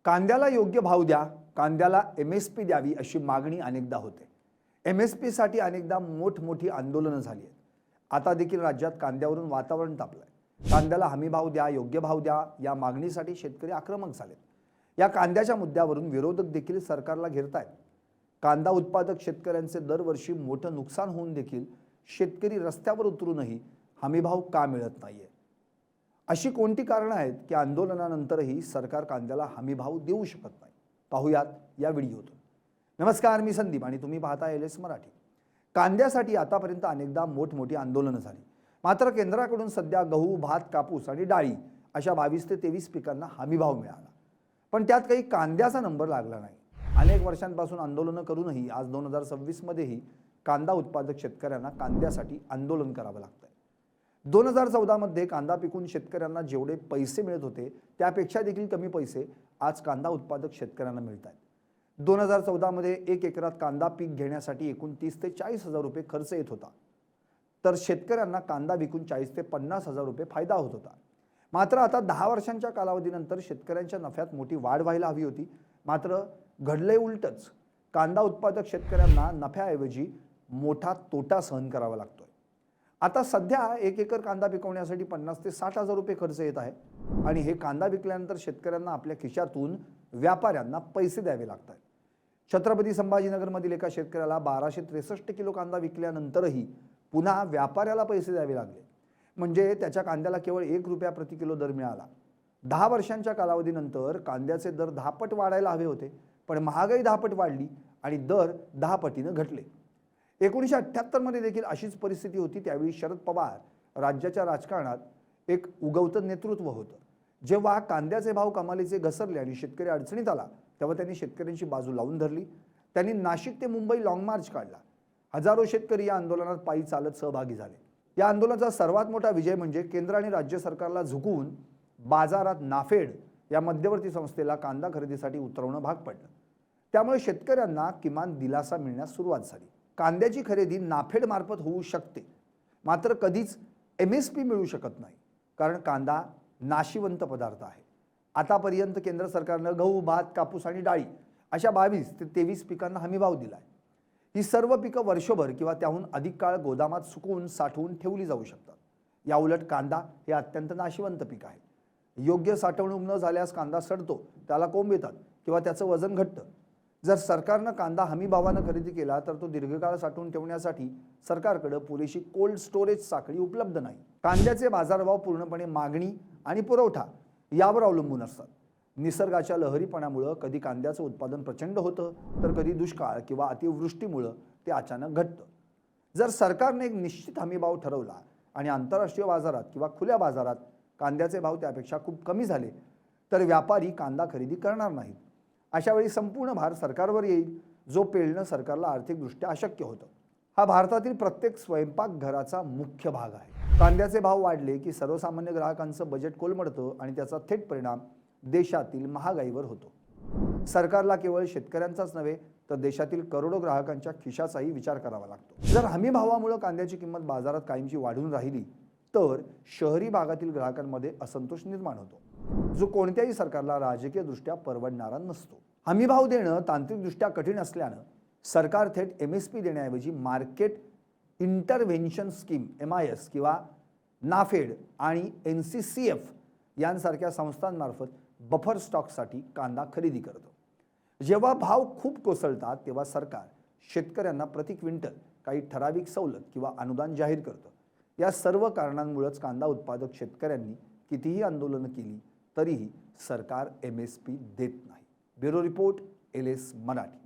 कांद्याला योग्य भाव द्या, कांद्याला MSP द्यावी अशी मागणी अनेकदा होते। MSP साठी अनेकदा मोठमोठी आंदोलनं झाली आहेत। आता देखील राज्यात कांद्यावरून वातावरण तापलंय। कांद्याला हमी भाव द्या, योग्य भाव द्या या मागणीसाठी शेतकरी आक्रमक झालेत। या कांद्याच्या मुद्द्यावरून विरोधक देखील सरकारला घेरतायत। कांदा उत्पादक शेतकऱ्यांचे दरवर्षी मोठं नुकसान होऊन देखील शेतकरी रस्त्यावर उतरूनही हमीभाव का मिळत नाहीये? अशी कोणती कारणं आहेत की आंदोलनानंतरही सरकार कांद्याला हमीभाव देऊ शकत नाही? पाहूयात या व्हिडिओतून। नमस्कार, मी संदीप आणि तुम्ही पाहताय LS मराठी। कांद्यासाठी आतापर्यंत अनेकदा मोठमोठी आंदोलनं झाली, मात्र केंद्राकडून सध्या गहू, भात, कापूस आणि डाळी अशा 22 ते 23 पिकांना हमीभाव मिळाला, पण त्यात काही कांद्याचा नंबर लागला नाही। अनेक वर्षांपासून आंदोलनं करूनही आज 2026 मध्येही कांदा उत्पादक शेतकऱ्यांना कांद्यासाठी आंदोलन करावं लागतंय। 2014 मध्ये कांदा पिकून शेतकऱ्यांना जेवढे पैसे मिळत होते त्यापेक्षा देखील कमी पैसे आज कांदा उत्पादक शेतकऱ्यांना मिळत आहेत। 2014 मध्ये 1 एकरात कांदा पीक घेण्यासाठी एकूण 30 ते 40 हजार रुपये खर्च येत होता, तर शेतकऱ्यांना कांदा विकून 40 ते 50 हजार रुपये फायदा होत होता। मात्र आता 10 वर्षांच्या कालावधीनंतर शेतकऱ्यांच्या नफ्यात मोठी वाढ व्हायला हवी होती, मात्र घडलंय उलटच। कांदा उत्पादक शेतकऱ्यांना नफ्याऐवजी मोठा तोटा सहन करावा लागतोय। आता सध्या 1 एकर कांदा पिकवण्यासाठी 50 ते 60 हजार रुपये खर्च येत आहे आणि हे कांदा विकल्यानंतर शेतकऱ्यांना आपल्या खिशातून व्यापाऱ्यांना पैसे द्यावे लागतात। छत्रपती संभाजीनगरमधील एका शेतकऱ्याला 1263 किलो कांदा विकल्यानंतरही पुन्हा व्यापाऱ्याला पैसे द्यावे लागले, म्हणजे त्याच्या कांद्याला केवळ 1 रुपया प्रति किलो दर मिळाला। 10 वर्षांच्या कालावधीनंतर कांद्याचे दर 10 पट वाढायला हवे होते, पण महागाई 10 पट वाढली आणि दर 10 पटीनं घटले। 1978 मध्ये देखील अशीच परिस्थिती होती। त्यावेळी शरद पवार राज्याच्या राजकारणात एक उगवतं नेतृत्व होतं। जेव्हा कांद्याचे भाव कमालीचे घसरले आणि शेतकरी अडचणीत आला, तेव्हा त्यांनी शेतकऱ्यांची बाजू लावून धरली। त्यांनी नाशिक ते मुंबई लॉंग मार्च काढला। हजारो शेतकरी या आंदोलनात पायी चालत सहभागी झाले। या आंदोलनाचा सर्वात मोठा विजय म्हणजे केंद्र आणि राज्य सरकारला झुकवून बाजारात नाफेड या मध्यवर्ती संस्थेला कांदा खरेदीसाठी उतरवणं भाग पडलं। त्यामुळे शेतकऱ्यांना किमान दिलासा मिळण्यास सुरुवात झाली। कांद्याची खरेदी नाफेड मार्फत होऊ शकते, मात्र कधीच MSP मिळू शकत नाही, कारण कांदा नाशिवंत पदार्थ आहे। आतापर्यंत केंद्र सरकारनं गहू, भात, कापूस आणि डाळी अशा 22 ते 23 पिकांना हमीभाव दिलाय। ही सर्व पिकं वर्षभर किंवा त्याहून अधिक काळ गोदामात सुकवून साठवून ठेवली जाऊ शकतात। या उलट कांदा हे अत्यंत नाशिवंत पीक आहे। योग्य साठवणूक न झाल्यास कांदा सडतो, त्याला कोंब येतात किंवा त्याचं वजन घटतं। जर सरकारनं कांदा हमी भावानं खरेदी केला तर तो दीर्घकाळ साठवून ठेवण्यासाठी सरकारकडे पुरेशी कोल्ड स्टोरेज साखळी उपलब्ध नाही। कांद्याचे बाजारभाव पूर्णपणे मागणी आणि पुरवठा यावर अवलंबून असतात। निसर्गाच्या लहरीपणामुळे कधी कांद्याचं उत्पादन प्रचंड होतं, तर कधी दुष्काळ किंवा अतिवृष्टीमुळे ते अचानक घटतं। जर सरकारने एक निश्चित हमीभाव ठरवला आणि आंतरराष्ट्रीय बाजारात किंवा खुल्या बाजारात कांद्याचे भाव त्यापेक्षा खूप कमी झाले, तर व्यापारी कांदा खरेदी करणार नाहीत। अशा वेळी संपूर्ण भार सरकारवर येईल, जो पेलणं सरकारला आर्थिकदृष्ट्या अशक्य होतं। हा भारतातील प्रत्येक स्वयंपाकघराचा मुख्य भाग आहे। कांद्याचे भाव वाढले की सर्वसामान्य ग्राहकांचं बजेट कोलमडतं आणि त्याचा थेट परिणाम देशातील महागाईवर होतो। सरकारला केवळ शेतकऱ्यांचाच नव्हे तर देशातील करोडो ग्राहकांच्या खिशाचाही विचार करावा लागतो। जर हमी भावामुळे कांद्याची किंमत बाजारात कायमची वाढून राहिली तर शहरी भागातील ग्राहकांमध्ये असंतोष निर्माण होतो, जो कोणत्याही सरकारला राजकीयदृष्ट्या परवडणारा नसतो। हमीभाव देणं तांत्रिकदृष्ट्या कठीण असल्यानं सरकार थेट MSP देण्याऐवजी मार्केट इंटरव्हेन्शन स्कीम MIS किंवा नाफेड आणि NCCF यांसारख्या संस्थांमार्फत बफर स्टॉकसाठी कांदा खरेदी करतं। जेव्हा भाव खूप कोसळतात तेव्हा सरकार शेतकऱ्यांना प्रति क्विंटल काही ठराविक सवलत किंवा अनुदान जाहीर करतं। या सर्व कारणांमुळेच कांदा उत्पादक शेतकऱ्यांनी कितीही आंदोलनं केली तरीही सरकार MSP देत नाही। Bureau report, LS Marathi.